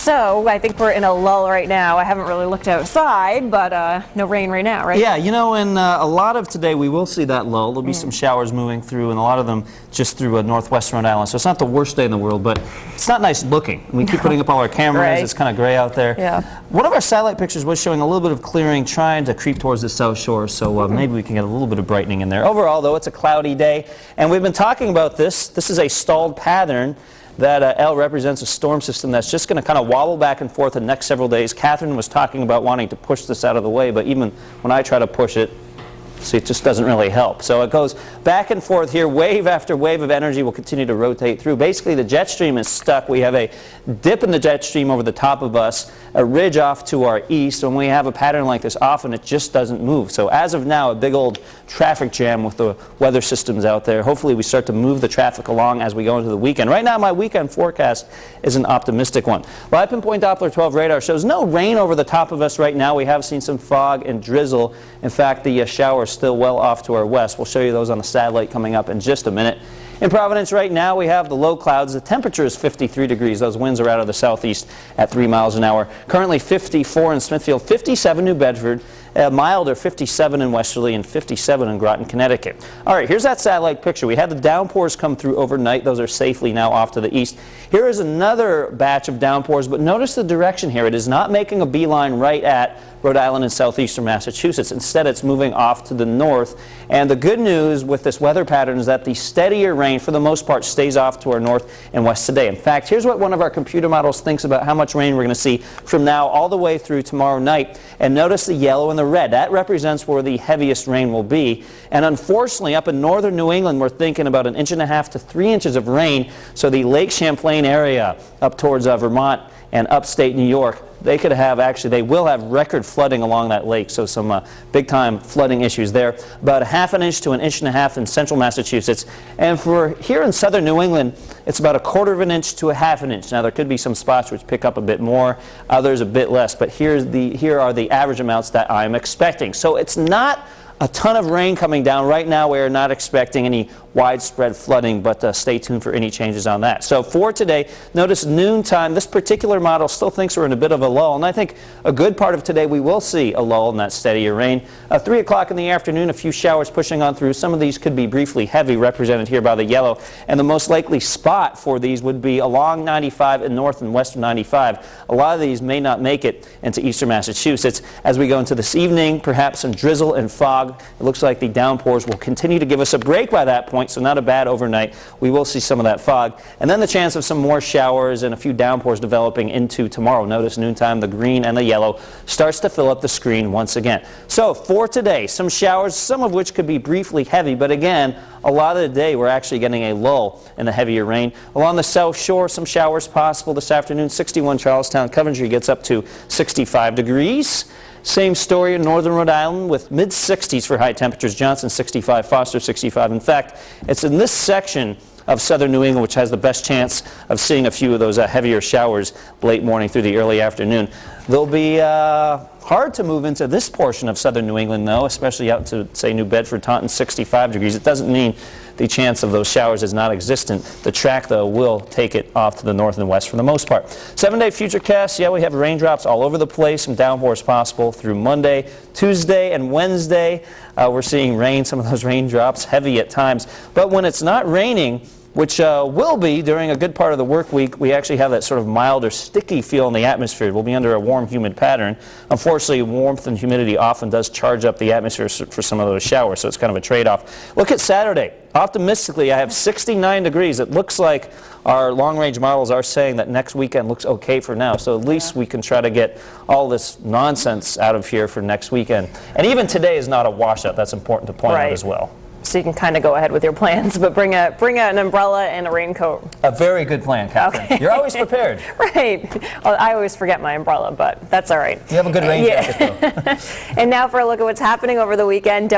So I think we're in a lull right now. I haven't really looked outside, but no rain right now, right? Yeah, you know, in a lot of today we will see that lull. There'll be some showers moving through, and a lot of them just through northwestern Rhode Island. So it's not the worst day in the world, but it's not nice looking. We keep putting up all our cameras. Right. It's kind of gray out there. Yeah. One of our satellite pictures was showing a little bit of clearing, trying to creep towards the south shore. So maybe we can get a little bit of brightening in there. Overall, though, it's a cloudy day, and we've been talking about this. This is a stalled pattern. That L represents a storm system that's just going to kind of wobble back and forth the next several days. Catherine was talking about wanting to push this out of the way, but even when I try to push it, see, it just doesn't really help. So it goes back and forth here. Wave after wave of energy will continue to rotate through. Basically, the jet stream is stuck. We have a dip in the jet stream over the top of us, a ridge off to our east. When we have a pattern like this, often it just doesn't move. So as of now, a big old traffic jam with the weather systems out there. Hopefully we start to move the traffic along as we go into the weekend. Right now, my weekend forecast is an optimistic one. Live pinpoint Doppler 12 radar shows no rain over the top of us right now. We have seen some fog and drizzle. In fact, the showers still well off to our west. We'll show you those on the satellite coming up in just a minute. In Providence right now, we have the low clouds. The temperature is 53 degrees. Those winds are out of the southeast at 3 miles an hour. Currently 54 in Smithfield, 57 New Bedford, milder 57 in Westerly, and 57 in Groton, Connecticut. All right, here's that satellite picture. We had the downpours come through overnight. Those are safely now off to the east. Here is another batch of downpours, but notice the direction here. It is not making a beeline right at Rhode Island and southeastern Massachusetts. Instead, it's moving off to the north. And the good news with this weather pattern is that the steadier rain, for the most part, stays off to our north and west today. In fact, here's what one of our computer models thinks about how much rain we're going to see from now all the way through tomorrow night. And notice the yellow and the red. That represents where the heaviest rain will be. And unfortunately, up in northern New England, we're thinking about 1.5 inches to 3 inches of rain. So the Lake Champlain area up towards Vermont and upstate New York, they could have, actually, they will have record flooding along that lake, so some big-time flooding issues there. About 1/2 inch to 1.5 inches in central Massachusetts. And for here in southern New England, it's about 1/4 inch to 1/2 inch. Now, there could be some spots which pick up a bit more, others a bit less, but here are the average amounts that I'm expecting. So it's not a ton of rain coming down. Right now, we are not expecting any widespread flooding, but stay tuned for any changes on that. So for today, notice noontime, this particular model still thinks we're in a bit of a lull, and I think a good part of today we will see a lull in that steadier rain. 3 o'clock in the afternoon, a few showers pushing on through. Some of these could be briefly heavy, represented here by the yellow, and the most likely spot for these would be along 95 and north and western 95. A lot of these may not make it into eastern Massachusetts. As we go into this evening, perhaps some drizzle and fog. It looks like the downpours will continue to give us a break by that point, so not a bad overnight. We will see some of that fog. And then the chance of some more showers and a few downpours developing into tomorrow. Notice noontime, the green and the yellow starts to fill up the screen once again. So for today, some showers, some of which could be briefly heavy, but again, a lot of the day we're actually getting a lull in the heavier rain. Along the south shore, some showers possible this afternoon. 61 Charlestown, Coventry gets up to 65 degrees. Same story in northern Rhode Island with mid-60s for high temperatures. Johnson 65, Foster 65. In fact, it's in this section of southern New England which has the best chance of seeing a few of those heavier showers late morning through the early afternoon. They'll be hard to move into this portion of southern New England, though, especially out to, say, New Bedford, Taunton, 65 degrees. It doesn't mean the chance of those showers is not existent. The track, though, will take it off to the north and west for the most part. 7-day futurecast, yeah, we have raindrops all over the place, some downpours possible through Monday, Tuesday, and Wednesday. We're seeing rain, some of those raindrops, heavy at times. But when it's not raining, which will be during a good part of the work week, we actually have that sort of milder, sticky feel in the atmosphere. We'll be under a warm, humid pattern. Unfortunately, warmth and humidity often does charge up the atmosphere for some of those showers, so it's kind of a trade-off. Look at Saturday. Optimistically, I have 69 degrees. It looks like our long-range models are saying that next weekend looks okay for now, so at least we can try to get all this nonsense out of here for next weekend. And even today is not a washout. That's important to point out as well. So you can kind of go ahead with your plans, but bring an umbrella and a raincoat. A very good plan, Catherine. Okay. You're always prepared. Right. Well, I always forget my umbrella, but that's all right. You have a good rain jacket, though. And now for a look at what's happening over the weekend.